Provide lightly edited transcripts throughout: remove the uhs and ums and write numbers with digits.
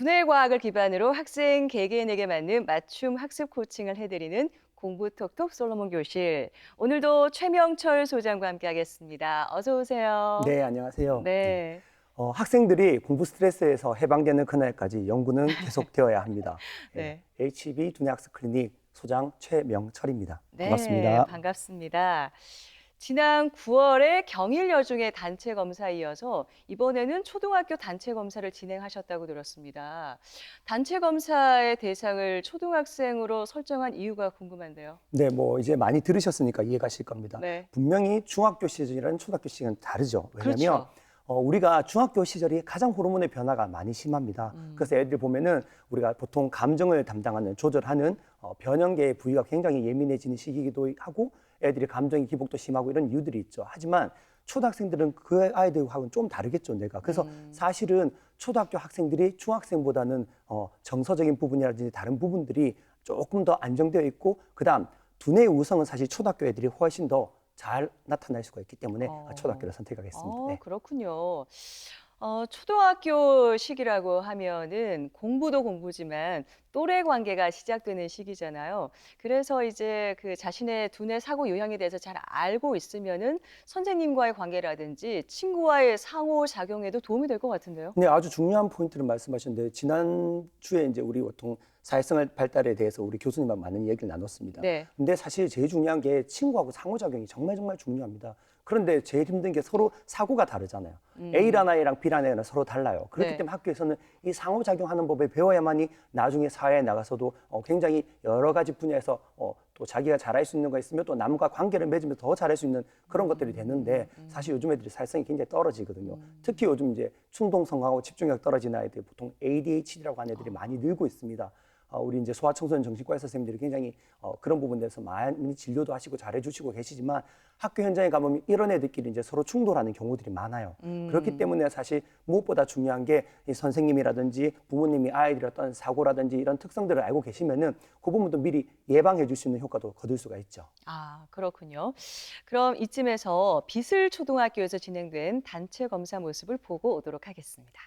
두뇌 과학을 기반으로 학생 개개인에게 맞는 맞춤 학습 코칭을 해드리는 공부톡톡 솔로몬 교실. 오늘도 최명철 소장과 함께하겠습니다. 어서 오세요. 네, 안녕하세요. 네. 네, 학생들이 공부 스트레스에서 해방되는 그날까지 연구는 계속되어야 합니다. 예, 네, HB 두뇌학습 클리닉 소장 최명철입니다. 네, 반갑습니다. 반갑습니다. 지난 9월에 경일 여중의 단체 검사에 이어서 이번에는 초등학교 단체 검사를 진행하셨다고 들었습니다. 단체 검사의 대상을 초등학생으로 설정한 이유가 궁금한데요. 네, 뭐 이제 많이 들으셨으니까 이해가실 겁니다. 네, 분명히 중학교 시절이라는 초등학교 시절은 다르죠. 왜냐하면 그렇죠. 우리가 중학교 시절이 가장 호르몬의 변화가 많이 심합니다. 그래서 애들 보면은 우리가 보통 감정을 담당하는 조절하는 변형계의 부위가 굉장히 예민해지는 시기이기도 하고 애들이 감정의 기복도 심하고 이런 이유들이 있죠. 하지만 초등학생들은 그 아이들하고는 좀 다르겠죠, 내가. 그래서 사실은 초등학교 학생들이 중학생보다는 정서적인 부분이라든지 다른 부분들이 조금 더 안정되어 있고, 그다음 두뇌의 우성은 사실 초등학교 애들이 훨씬 더 잘 나타날 수가 있기 때문에 초등학교를 선택하겠습니다. 네. 그렇군요. 초등학교 시기라고 하면은 공부도 공부지만 또래 관계가 시작되는 시기잖아요. 그래서 이제 그 자신의 두뇌 사고 유형에 대해서 잘 알고 있으면은 선생님과의 관계라든지 친구와의 상호작용에도 도움이 될 것 같은데요. 네, 아주 중요한 포인트를 말씀하셨는데, 지난주에 이제 우리 보통 사회생활 발달에 대해서 우리 교수님과 많은 얘기를 나눴습니다. 네. 근데 사실 제일 중요한 게 친구하고 상호작용이 정말 정말 중요합니다. 그런데 제일 힘든 게 서로 사고가 다르잖아요. A란 아이랑 B란 아이는 서로 달라요. 그렇기 네. 때문에 학교에서는 이 상호작용하는 법을 배워야만이 나중에 사회에 나가서도 굉장히 여러 가지 분야에서 또 자기가 잘할 수 있는 거 있으면 또 남과 관계를 맺으면서 더 잘할 수 있는 그런 것들이 되는데, 사실 요즘 애들이 사회성이 굉장히 떨어지거든요. 특히 요즘 이제 충동성하고 집중력 떨어지는 아이들, 보통 ADHD라고 하는 애들이 많이 늘고 있습니다. 우리 이제 소아청소년 정신과 의사 선생님들이 굉장히 그런 부분에 대해서 많이 진료도 하시고 잘해주시고 계시지만, 학교 현장에 가보면 이런 애들끼리 이제 서로 충돌하는 경우들이 많아요. 그렇기 때문에 사실 무엇보다 중요한 게 이 선생님이라든지 부모님이 아이들의 어떤 사고라든지 이런 특성들을 알고 계시면은 그 부분도 미리 예방해 줄 수 있는 효과도 거둘 수가 있죠. 아, 그렇군요. 그럼 이쯤에서 비슬초등학교에서 진행된 단체 검사 모습을 보고 오도록 하겠습니다.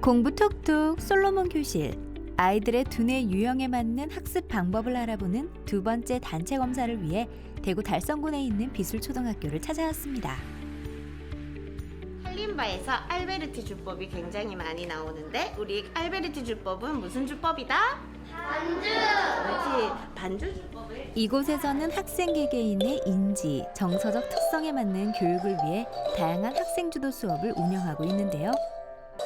공부 톡톡 솔로몬 교실. 아이들의 두뇌 유형에 맞는 학습 방법을 알아보는 두 번째 단체 검사를 위해 대구 달성군에 있는 비술초등학교를 찾아왔습니다. 살림바에서 알베르티 주법이 굉장히 많이 나오는데, 우리 알베르티 주법은 무슨 주법이다? 반주! 그렇지, 반주 주법을. 이곳에서는 학생 개개인의 인지, 정서적 특성에 맞는 교육을 위해 다양한 학생 주도 수업을 운영하고 있는데요.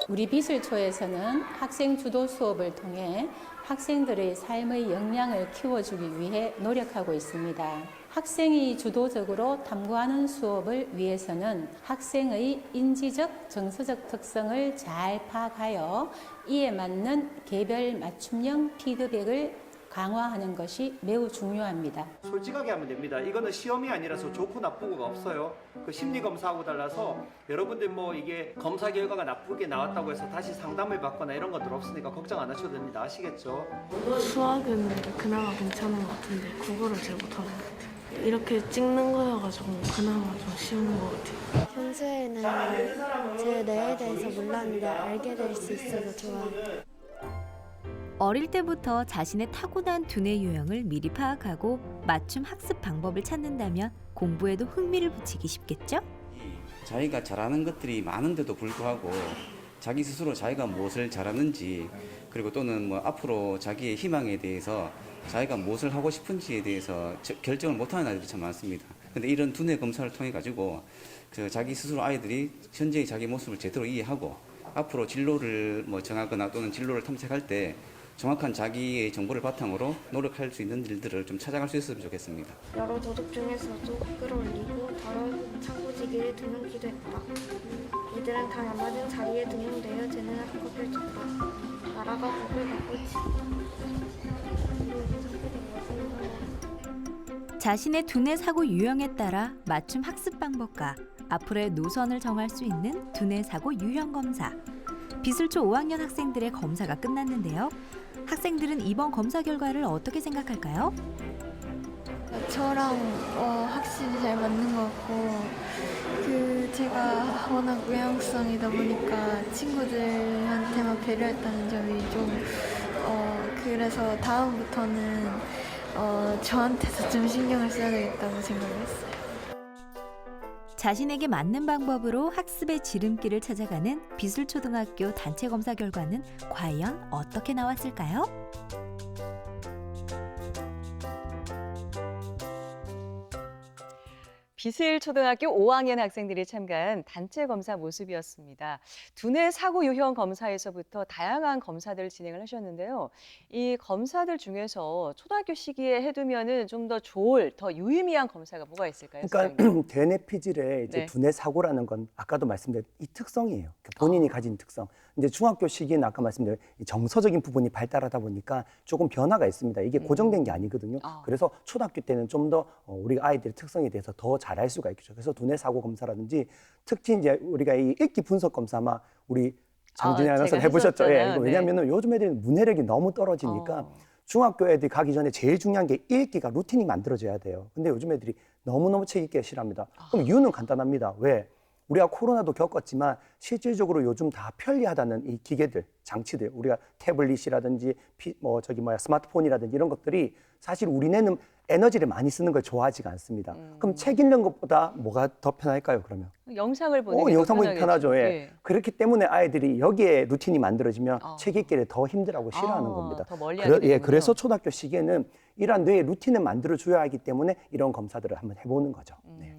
우리 비슬초에서는 학생 주도 수업을 통해 학생들의 삶의 역량을 키워주기 위해 노력하고 있습니다. 학생이 주도적으로 탐구하는 수업을 위해서는 학생의 인지적, 정서적 특성을 잘 파악하여 이에 맞는 개별 맞춤형 피드백을 강화하는 것이 매우 중요합니다. 솔직하게 하면 됩니다. 이거는 시험이 아니라서 좋고 나쁘고가 없어요. 그 심리 검사하고 달라서 여러분들 뭐 이게 검사 결과가 나쁘게 나왔다고 해서 다시 상담을 받거나 이런 것들 없으니까 걱정 안 하셔도 됩니다. 아시겠죠? 수학은 그나마 괜찮은 것 같은데 국어를 잘 못하는 것 같아요. 이렇게 찍는 거여가지고 그나마 좀 쉬운 것 같아요. 평소에는 제 뇌에 대해서 몰랐는데 알게 될 수 있어서 좋아요. 어릴 때부터 자신의 타고난 두뇌 유형을 미리 파악하고 맞춤 학습 방법을 찾는다면 공부에도 흥미를 붙이기 쉽겠죠? 자기가 잘하는 것들이 많은데도 불구하고 자기 스스로 자기가 무엇을 잘하는지, 그리고 또는 뭐 앞으로 자기의 희망에 대해서 자기가 무엇을 하고 싶은지에 대해서 결정을 못하는 아이들이 참 많습니다. 근데 이런 두뇌 검사를 통해 가지고 자기 스스로 아이들이 현재의 자기 모습을 제대로 이해하고 앞으로 진로를 뭐 정하거나 또는 진로를 탐색할 때 정확한 자기의 정보를 바탕으로 노력할 수 있는 일들을 좀 찾아갈 수 있었으면 좋겠습니다. 여러 도덕 중에서도 끌어올리고 더러 차고지기를 두는 기도했다. 이들은 다 나맞은 자리에 등용되어 재능을 펼쳤다. 나라가 복을 받고 자신의 두뇌 사고 유형에 따라 맞춤 학습 방법과 앞으로의 노선을 정할 수 있는 두뇌 사고 유형 검사. 비술초 5학년 학생들의 검사가 끝났는데요. 학생들은 이번 검사 결과를 어떻게 생각할까요? 저랑 확실히 잘 맞는 것 같고 그 제가 워낙 외향성이다 보니까 친구들한테만 배려했다는 점이 좀 그래서 다음부터는 저한테도 좀 신경을 써야 되겠다고 생각했어요. 자신에게 맞는 방법으로 학습의 지름길을 찾아가는 비술초등학교 단체 검사 결과는 과연 어떻게 나왔을까요? 비슬초등학교 5학년 학생들이 참가한 단체 검사 모습이었습니다. 두뇌 사고 유형 검사에서부터 다양한 검사들을 진행을 하셨는데요. 이 검사들 중에서 초등학교 시기에 해두면은 좀 더 좋을, 더 유의미한 검사가 뭐가 있을까요? 그러니까 대뇌 피질의 이제 네. 두뇌 사고라는 건 아까도 말씀드린 이 특성이에요. 본인이 가진 특성. 이제 중학교 시기는 아까 말씀드린 이 정서적인 부분이 발달하다 보니까 조금 변화가 있습니다. 이게 고정된 게 아니거든요. 그래서 초등학교 때는 좀 더 우리 아이들의 특성에 대해서 더 잘할 수가 있겠죠. 그래서 두뇌 사고 검사라든지 특히 이제 우리가 이 읽기 분석 검사 아마 우리 장준희 아나운서 제가 해보셨죠? 예. 했었잖아요. 이거 왜냐하면 요즘 애들이 문해력이 너무 떨어지니까 중학교 애들이 가기 전에 제일 중요한 게 읽기가 루틴이 만들어져야 돼요. 근데 요즘 애들이 너무너무 책 읽기가 싫어합니다. 그럼 이유는 간단합니다. 왜? 우리가 코로나도 겪었지만 실질적으로 요즘 다 편리하다는 이 기계들, 장치들, 우리가 태블릿이라든지 스마트폰이라든지 이런 것들이 사실 우리네는 에너지를 많이 쓰는 걸 좋아하지가 않습니다. 그럼 책 읽는 것보다 뭐가 더 편할까요, 그러면? 영상을 보는 게 더 영상 보기 편하죠. 예. 예. 그렇기 때문에 아이들이 여기에 루틴이 만들어지면 책 읽기를 더 힘들어하고 싫어하는 겁니다. 더 멀리하게 되는군요. 그래서 초등학교 시기에는 이러한 뇌의 루틴을 만들어줘야 하기 때문에 이런 검사들을 한번 해보는 거죠. 네.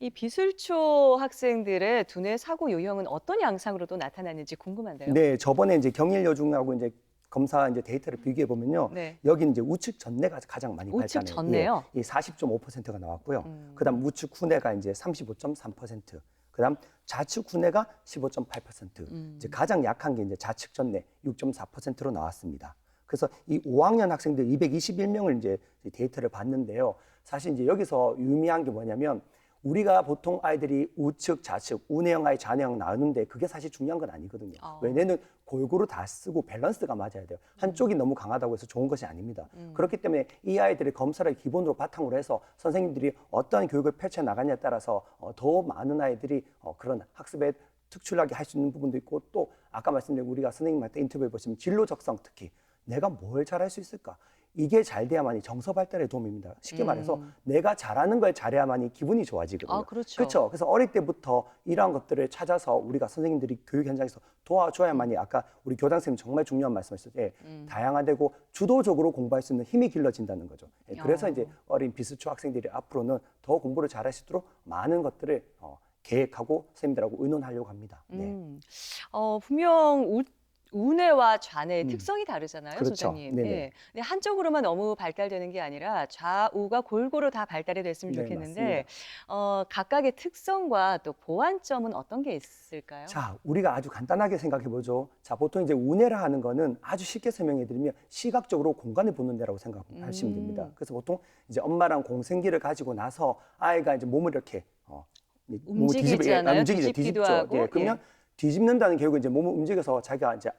이 비술초 학생들의 두뇌 사고 유형은 어떤 양상으로 또 나타나는지 궁금한데요. 네, 저번에 이제 경일여중하고 이제 검사 이제 데이터를 비교해 보면요. 네. 여기 이제 우측 전뇌가 가장 많이 우측 발달해요. 전뇌요? 이 40.5%가 나왔고요. 그다음 우측 후뇌가 이제 35.3%. 그다음 좌측 후뇌가 15.8%. 이제 가장 약한 게 이제 좌측 전뇌 6.4%로 나왔습니다. 그래서 이 5학년 학생들 221명을 이제 데이터를 봤는데요. 사실 이제 여기서 유의미한 게 뭐냐면 우리가 보통 아이들이 우측, 좌측, 우뇌형 아이, 좌뇌형 나누는데 그게 사실 중요한 건 아니거든요. 왜냐면 골고루 다 쓰고 밸런스가 맞아야 돼요. 한쪽이 너무 강하다고 해서 좋은 것이 아닙니다. 그렇기 때문에 이 아이들의 검사를 기본으로 바탕으로 해서 선생님들이 어떤 교육을 펼쳐 나가냐에 따라서 더 많은 아이들이 그런 학습에 특출나게 할 수 있는 부분도 있고 또 아까 말씀드린 우리가 선생님한테 인터뷰해 보시면 진로 적성 특히 내가 뭘 잘할 수 있을까? 이게 잘 돼야만이 정서 발달에 도움입니다. 쉽게 말해서 내가 잘하는 걸 잘해야만이 기분이 좋아지거든요. 그렇죠. 그렇죠. 그래서 어릴 때부터 이러한 것들을 찾아서 우리가 선생님들이 교육 현장에서 도와줘야만이 아까 우리 교장 선생님 정말 중요한 말씀하셨죠. 다양화되고 주도적으로 공부할 수 있는 힘이 길러진다는 거죠. 그래서 이제 어린 비스초 학생들이 앞으로는 더 공부를 잘할 수 있도록 많은 것들을 계획하고 선생님들하고 의논하려고 합니다. 네. 분명 우뇌와 좌뇌의 특성이 다르잖아요, 그렇죠. 소장님. 네네. 예. 근데 한쪽으로만 너무 발달되는 게 아니라 좌우가 골고루 다 발달이 됐으면 네, 좋겠는데 각각의 특성과 또 보완점은 어떤 게 있을까요? 자, 우리가 아주 간단하게 생각해 보죠. 자, 보통 이제 우뇌라 하는 거는 아주 쉽게 설명해 드리면 시각적으로 공간을 보는 데라고 생각하시면 됩니다. 그래서 보통 이제 엄마랑 공생기를 가지고 나서 아이가 이제 몸을 이렇게 몸을 움직이잖아요. 움직이죠. 뒤집기도 뒤집죠. 하고. 예, 그러면 뒤집는다는 결국은 이제 몸을 움직여서 자기가 이제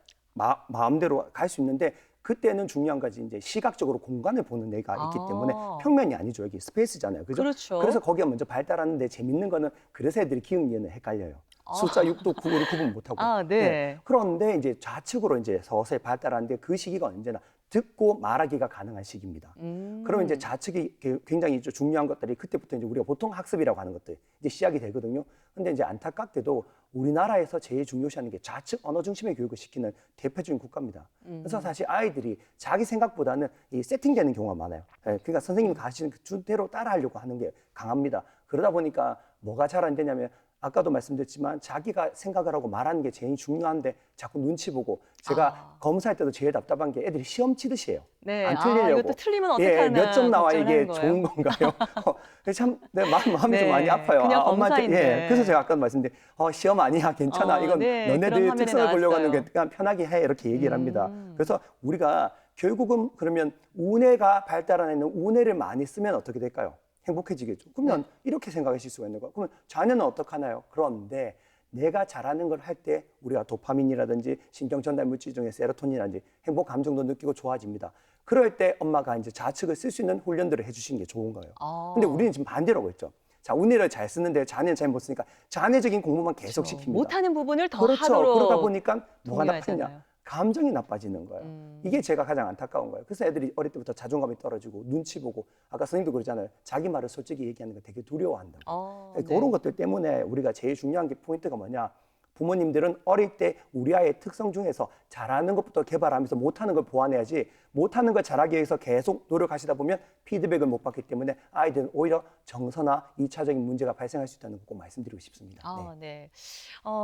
마음대로 갈 수 있는데 그때는 중요한 것이 이제 시각적으로 공간을 보는 애가 있기 때문에 평면이 아니죠. 여기 스페이스잖아요. 그죠? 그렇죠. 그래서 거기가 먼저 발달하는데 재밌는 거는 그래서 애들이 기억 이해는 헷갈려요. 숫자 6도 9를 구분 못 하고. 네. 그런데 이제 좌측으로 이제 서서히 발달하는데 그 시기가 언제나 듣고 말하기가 가능한 시기입니다. 그러면 이제 좌측이 굉장히 중요한 것들이 그때부터 이제 우리가 보통 학습이라고 하는 것들 이제 시작이 되거든요. 근데 이제 안타깝게도 우리나라에서 제일 중요시하는 게 좌측 언어 중심의 교육을 시키는 대표적인 국가입니다. 그래서 사실 아이들이 자기 생각보다는 이 세팅되는 경우가 많아요. 그러니까 선생님이 가시는 그 주대로 따라하려고 하는 게 강합니다. 그러다 보니까 뭐가 잘 안 되냐면 아까도 말씀드렸지만 자기가 생각을 하고 말하는 게 제일 중요한데 자꾸 눈치 보고 제가 검사할 때도 제일 답답한 게 애들이 시험 치듯이 해요. 네. 안 틀리려고. 이것도 틀리면 어떡하나 몇 점 나와 걱정을 이게 하는 거예요. 좋은 건가요? 참 내 마음이 네, 좀 많이 아파요. 그냥 엄마한테 검사인데. 그래서 제가 아까 말씀드린 시험 아니야 괜찮아 이건 네, 그런 너네들 화면에 특성을 보려고 하는 게 나왔어요. 그냥 편하게 해 이렇게 얘기를 합니다. 그래서 우리가 결국은 그러면 우뇌가 발달하는 우뇌를 많이 쓰면 어떻게 될까요? 행복해지겠죠. 그러면 이렇게 생각하실 수가 있는 거예요. 그러면 자녀는 어떡하나요? 그런데 내가 잘하는 걸 할 때 우리가 도파민이라든지 신경 전달 물질 중에 세로토닌이라든지 행복 감정도 느끼고 좋아집니다. 그럴 때 엄마가 이제 좌측을 쓸 수 있는 훈련들을 해주시는 게 좋은 거예요. 근데 우리는 지금 반대라고 했죠. 자, 운이를 잘 쓰는데 자네는 잘 못 쓰니까 자네적인 공부만 계속 그렇죠. 시킵니다. 못하는 부분을 더 그렇죠. 하도록 그러다 보니까 뭐가 독려하잖아요. 나쁘냐? 감정이 나빠지는 거예요. 이게 제가 가장 안타까운 거예요. 그래서 애들이 어릴 때부터 자존감이 떨어지고 눈치 보고 아까 선생님도 그러잖아요. 자기 말을 솔직히 얘기하는 거 되게 두려워한다고. 네. 그런 것들 때문에 우리가 제일 중요한 게 포인트가 뭐냐? 부모님들은 어릴 때 우리 아이의 특성 중에서 잘하는 것부터 개발하면서 못하는 걸 보완해야지 못하는 걸 잘하기 위해서 계속 노력하시다 보면 피드백을 못 받기 때문에 아이들은 오히려 정서나 2차적인 문제가 발생할 수 있다는 거 꼭 말씀드리고 싶습니다. 네.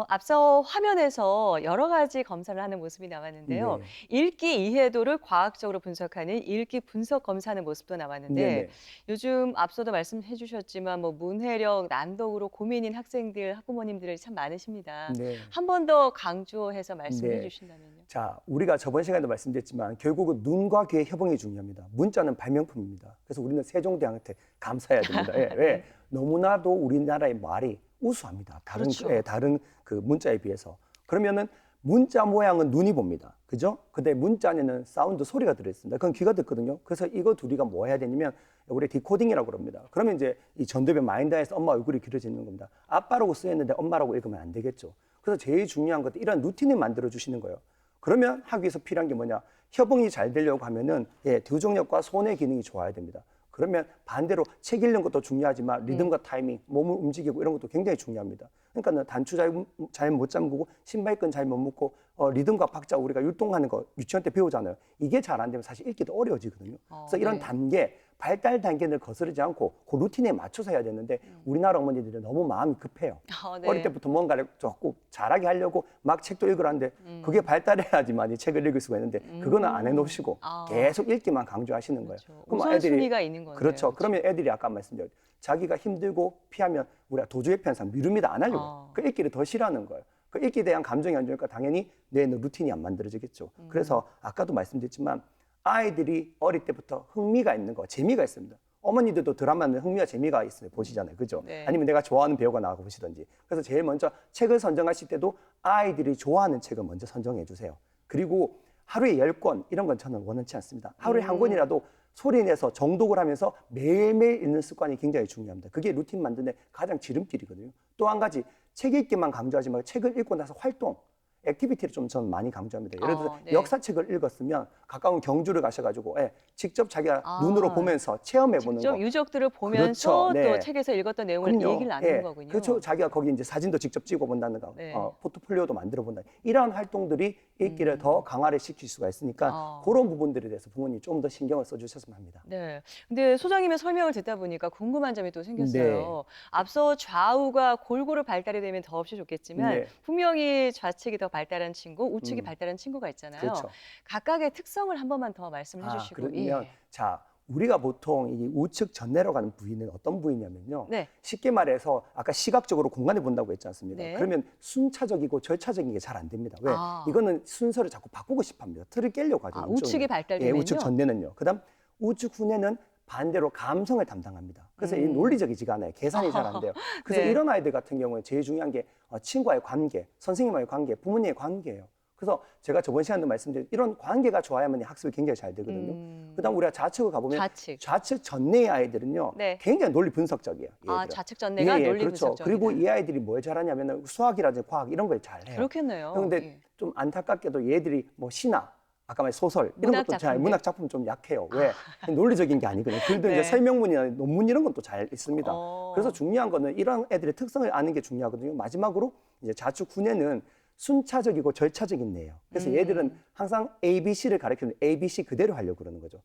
앞서 화면에서 여러 가지 검사를 하는 모습이 나왔는데요. 네. 읽기 이해도를 과학적으로 분석하는 읽기 분석 검사하는 모습도 나왔는데 네네. 요즘 앞서도 말씀해 주셨지만 뭐 문해력, 난독으로 고민인 학생들, 학부모님들이 참 많으십니다. 네. 한 번 더 강조해서 말씀해 네. 주신다면요. 자, 우리가 저번 시간에도 말씀드렸지만 결국은 눈과 귀의 협응이 중요합니다. 문자는 발명품입니다. 그래서 우리는 세종대왕한테 감사해야 됩니다. 왜? 너무나도 우리나라의 말이 우수합니다. 그렇죠. 다른 그 문자에 비해서. 그러면은 문자 모양은 눈이 봅니다. 그죠? 근데 문자 안에는 사운드 소리가 들어있습니다. 그건 귀가 듣거든요. 그래서 이거 둘이가 뭐 해야 되냐면 우리 디코딩이라고 그럽니다. 그러면 이제 이 전두엽의 마인드에서 엄마 얼굴이 그려지는 겁니다. 아빠라고 쓰였는데 엄마라고 읽으면 안 되겠죠. 그래서 제일 중요한 것도 이런 루틴을 만들어 주시는 거예요. 그러면 하기 위해서 필요한 게 뭐냐? 협응이 잘 되려고 하면은 두종력과 손의 기능이 좋아야 됩니다. 그러면 반대로 책 읽는 것도 중요하지만 리듬과 타이밍, 몸을 움직이고 이런 것도 굉장히 중요합니다. 그러니까 단추 잘 못 잠그고 신발끈 잘 못 묶고 리듬과 박자 우리가 율동하는 거 유치원 때 배우잖아요. 이게 잘 안 되면 사실 읽기도 어려워지거든요. 그래서 이런 단계, 발달 단계를 거스르지 않고 그 루틴에 맞춰서 해야 되는데 우리나라 어머니들은 너무 마음이 급해요. 네. 어릴 때부터 뭔가를 조금 잘하게 하려고 막 책도 읽으라는데 그게 발달해야지만 이 책을 읽을 수가 있는데 그거는 안 해놓으시고 계속 읽기만 강조하시는 거예요. 그렇죠. 그럼 우선순위가 있는 거네요. 그렇죠. 그러면 애들이 아까 말씀드렸죠. 자기가 힘들고 피하면 우리가 도주의 편상 미룹니다. 안 하려고. 그 읽기를 더 싫어하는 거예요. 그 읽기에 대한 감정이 안 좋으니까 당연히 뇌는 루틴이 안 만들어지겠죠. 그래서 아까도 말씀드렸지만 아이들이 어릴 때부터 흥미가 있는 거, 재미가 있습니다. 어머니들도 드라마는 흥미와 재미가 있어요. 보시잖아요. 그죠? 네. 아니면 내가 좋아하는 배우가 나가고 보시든지. 그래서 제일 먼저 책을 선정하실 때도 아이들이 좋아하는 책을 먼저 선정해 주세요. 그리고 하루에 10권 이런 건 저는 원치 않습니다. 하루에 한 권이라도 소리내서 정독을 하면서 매일매일 읽는 습관이 굉장히 중요합니다. 그게 루틴 만드는 데 가장 지름길이거든요. 또 한 가지 책 읽기만 강조하지 말고 책을 읽고 나서 활동, 액티비티를 좀 저는 많이 강조합니다. 예를 들어서 네. 역사책을 읽었으면 가까운 경주를 가셔가지고 직접 자기가 눈으로 보면서 체험해보는 직접 거. 유적들을 보면서 그렇죠. 네. 또 책에서 읽었던 내용을 그럼요. 얘기를 나누는 거군요. 그렇죠. 자기가 거기 이제 사진도 직접 찍어본다든가, 네. 포트폴리오도 만들어본다. 이러한 활동들이 읽기를 더 강화를 시킬 수가 있으니까 그런 부분들에 대해서 부모님이 좀 더 신경을 써주셨으면 합니다. 네. 근데 소장님의 설명을 듣다 보니까 궁금한 점이 또 생겼어요. 네. 앞서 좌우가 골고루 발달이 되면 더없이 좋겠지만 네. 분명히 좌측이 더 발달한 친구, 우측이 발달한 친구가 있잖아요. 그렇죠. 각각의 특성을 한 번만 더 말씀을 해주시고. 그러면 자, 우리가 보통 이 우측 전내로 가는 부위는 어떤 부위냐면요. 네. 쉽게 말해서 아까 시각적으로 공간을 본다고 했지 않습니까? 네. 그러면 순차적이고 절차적인 게 잘 안 됩니다. 왜? 아. 이거는 순서를 자꾸 바꾸고 싶어 합니다. 틀을 깨려고 하죠. 우측이 발달되면요? 우측 전내는요. 그다음 우측 후내는 반대로 감성을 담당합니다. 그래서 이 논리적이지가 않아요. 계산이 잘 안 돼요. 그래서 네. 이런 아이들 같은 경우에 제일 중요한 게 친구와의 관계, 선생님과의 관계, 부모님의 관계예요. 그래서 제가 저번 시간에도 말씀드린 이런 관계가 좋아야만 학습이 굉장히 잘 되거든요. 그다음 우리가 좌측을 가보면 좌측 전내의 아이들은요. 네. 굉장히 논리 분석적이에요. 좌측 전내가 논리 그렇죠. 분석적이다. 그리고 이 아이들이 뭘 잘하냐면 수학이라든지 과학 이런 걸 잘해요. 그렇겠네요. 그런데 좀 안타깝게도 얘들이 뭐 신화 아까 말한 소설 이런 것도 잘 문학 작품 좀 약해요. 왜? 논리적인 게 아니거든요. 글도 네. 이제 설명문이나 논문 이런 건 또 잘 있습니다. 그래서 중요한 거는 이런 애들의 특성을 아는 게 중요하거든요. 마지막으로 이제 좌측 후내는 순차적이고 절차적인 뇌예요. 그래서 얘들은 항상 ABC를 가르치는 ABC 그대로 하려고 그러는 거죠.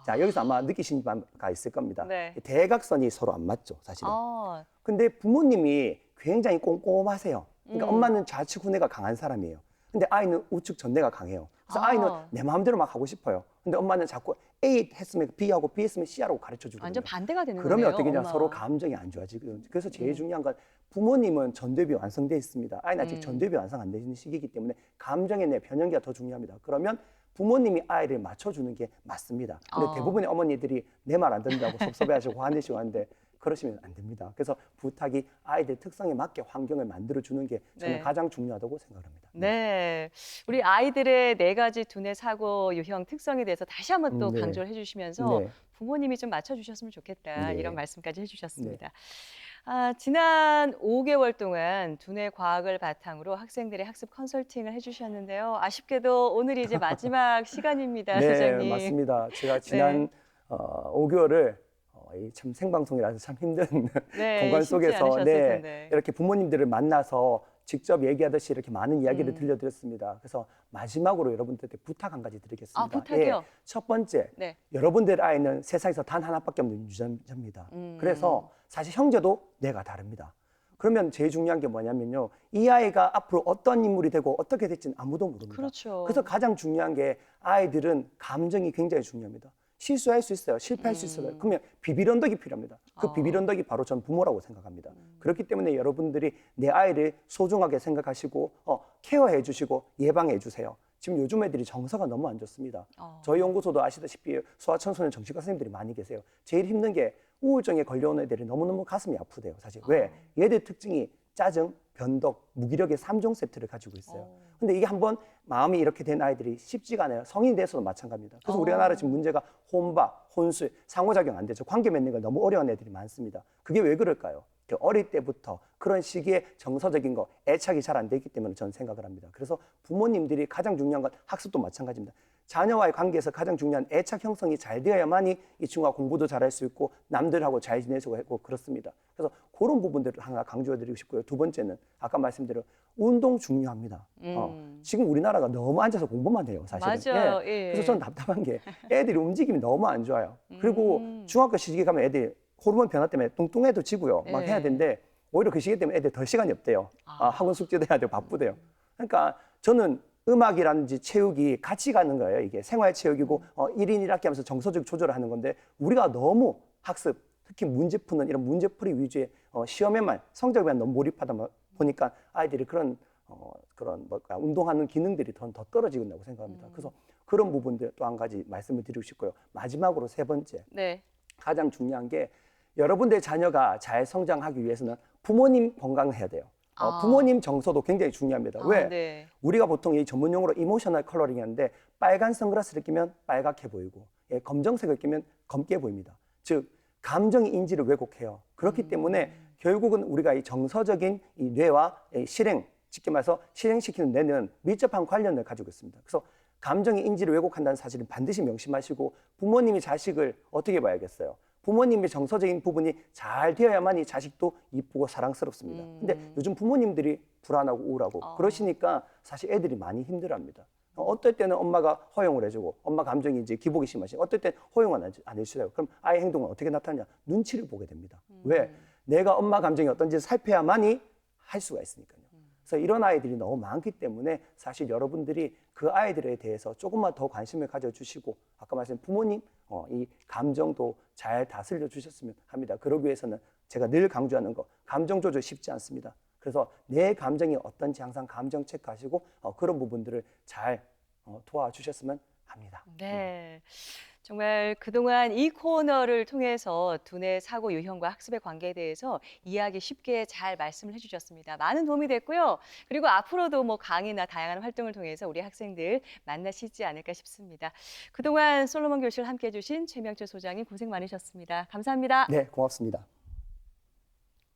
자, 여기서 아마 느끼신 바가 있을 겁니다. 네. 대각선이 서로 안 맞죠, 사실은. 아, 근데 부모님이 굉장히 꼼꼼하세요. 그러니까 엄마는 좌측 후내가 강한 사람이에요. 근데 아이는 우측 전내가 강해요. 그래서 아이는 내 마음대로 막 하고 싶어요. 근데 엄마는 자꾸 A 했으면 B하고 B 했으면 C하고 가르쳐 주거든요. 완전 반대가 되는 그러면 거네요. 어떻게 되냐 엄마. 서로 감정이 안 좋아지거든요. 그래서 제일 중요한 건 부모님은 전두엽이 완성돼 있습니다. 아이는 아직 전두엽이 완성 안 되는 시기이기 때문에 감정의 뇌 변형기가 더 중요합니다. 그러면 부모님이 아이를 맞춰주는 게 맞습니다. 근데 대부분의 어머니들이 내 말 안 듣는다고 섭섭해하시고 화내시고 하는데 그러시면 안 됩니다. 그래서 부탁이 아이들 특성에 맞게 환경을 만들어주는 게 저는 네. 가장 중요하다고 생각합니다. 네, 우리 아이들의 4가지 두뇌 사고 유형 특성에 대해서 다시 한번 또 네. 강조를 해주시면서 네. 부모님이 좀 맞춰주셨으면 좋겠다 네. 이런 말씀까지 해주셨습니다. 지난 5개월 동안 두뇌 과학을 바탕으로 학생들의 학습 컨설팅을 해주셨는데요. 아쉽게도 오늘이 이제 마지막 시간입니다, 네, 소장님. 맞습니다. 제가 지난 5개월을 참 생방송이라서 참 힘든 네, 공간 쉽지 속에서 않으셨을 텐데. 이렇게 부모님들을 만나서 직접 얘기하듯이 이렇게 많은 이야기를 들려드렸습니다. 그래서 마지막으로 여러분들께 부탁 한 가지 드리겠습니다. 부탁이요? 첫 번째, 네. 여러분들 아이는 세상에서 단 하나밖에 없는 유전자입니다. 그래서 사실 형제도 뇌가 다릅니다. 그러면 제일 중요한 게 뭐냐면요. 이 아이가 앞으로 어떤 인물이 되고 어떻게 될지는 아무도 모릅니다. 그렇죠. 그래서 가장 중요한 게 아이들은 감정이 굉장히 중요합니다. 실수할 수 있어요. 실패할 수 있어요. 그러면 비빌 언덕이 필요합니다. 그 비빌 언덕이 바로 전 부모라고 생각합니다. 그렇기 때문에 여러분들이 내 아이를 소중하게 생각하시고 케어해 주시고 예방해 주세요. 지금 요즘 애들이 정서가 너무 안 좋습니다. 저희 연구소도 아시다시피 소아청소년 정신과 선생님들이 많이 계세요. 제일 힘든 게 우울증에 걸려온 애들이 너무너무 가슴이 아프대요. 사실 왜? 얘들 특징이 짜증, 변덕, 무기력의 3종 세트를 가지고 있어요. 근데 이게 한번 마음이 이렇게 된 아이들이 쉽지가 않아요. 성인이 돼서도 마찬가지입니다. 그래서 우리나라 지금 문제가 혼밥, 혼술, 상호작용 안 되죠. 관계 맺는 걸 너무 어려운 애들이 많습니다. 그게 왜 그럴까요? 어릴 때부터 그런 시기에 정서적인 거, 애착이 잘 안 돼 있기 때문에 저는 생각을 합니다. 그래서 부모님들이 가장 중요한 건 학습도 마찬가지입니다. 자녀와의 관계에서 가장 중요한 애착 형성이 잘 되어야만이 이 친구가 공부도 잘할 수 있고 남들하고 잘 지내고 하고 그렇습니다. 그래서 그런 부분들을 하나 강조해드리고 싶고요. 두 번째는 아까 말씀드린 운동 중요합니다. 지금 우리나라가 너무 앉아서 공부만 해요, 사실은. 맞아요. 예. 그래서 저는 답답한 게 애들이 움직임이 너무 안 좋아요. 그리고 중학교 시기에 가면 애들이 호르몬 변화 때문에 뚱뚱해도 막 해야 되는데 오히려 그 시기 때문에 애들 덜 시간이 없대요. 학원 숙제도 해야 되고 바쁘대요. 그러니까 저는 음악이라든지 체육이 같이 가는 거예요. 이게 생활체육이고 1인 1학기 하면서 정서적 조절을 하는 건데 우리가 너무 학습, 특히 문제 푸는 이런 문제풀이 위주의 시험에만 성적에만 너무 몰입하다 보니까 아이들이 그런 운동하는 기능들이 더 떨어지고 있다고 생각합니다. 그래서 그런 부분들 또 한 가지 말씀을 드리고 싶고요. 마지막으로 세 번째, 네. 가장 중요한 게 여러분들의 자녀가 잘 성장하기 위해서는 부모님 건강해야 돼요. 부모님 정서도 굉장히 중요합니다. 왜? 네. 우리가 보통 이 전문용어로 이모셔널 컬러링 하는데 빨간 선글라스를 끼면 빨갛게 보이고 검정색을 끼면 검게 보입니다. 즉 감정 인지를 왜곡해요. 그렇기 때문에 결국은 우리가 이 정서적인 이 뇌와 실행, 쉽게 말해서 실행시키는 뇌는 밀접한 관련을 가지고 있습니다. 그래서 감정의 인지를 왜곡한다는 사실은 반드시 명심하시고 부모님이 자식을 어떻게 봐야겠어요? 부모님의 정서적인 부분이 잘 되어야만 이 자식도 이쁘고 사랑스럽습니다. 근데 요즘 부모님들이 불안하고 우울하고 그러시니까 사실 애들이 많이 힘들어합니다. 어떨 때는 엄마가 허용을 해주고 엄마 감정이 이제 기복이 심하시고 어떨 때는 허용을 안 해주세요. 그럼 아이 행동은 어떻게 나타나냐? 눈치를 보게 됩니다. 왜? 내가 엄마 감정이 어떤지 살펴야만이 할 수가 있으니까요. 그래서 이런 아이들이 너무 많기 때문에 사실 여러분들이 그 아이들에 대해서 조금만 더 관심을 가져주시고 아까 말씀드린 부모님 이 감정도 잘 다스려 주셨으면 합니다. 그러기 위해서는 제가 늘 강조하는 거 감정 조절 쉽지 않습니다. 그래서 내 감정이 어떤지 항상 감정 체크하시고 그런 부분들을 잘 도와주셨으면 합니다. 네. 정말 그동안 이 코너를 통해서 두뇌 사고 유형과 학습의 관계에 대해서 이해하기 쉽게 잘 말씀을 해주셨습니다. 많은 도움이 됐고요. 그리고 앞으로도 뭐 강의나 다양한 활동을 통해서 우리 학생들 만나시지 않을까 싶습니다. 그동안 솔로몬 교실 함께해 주신 최명철 소장님 고생 많으셨습니다. 감사합니다. 네, 고맙습니다.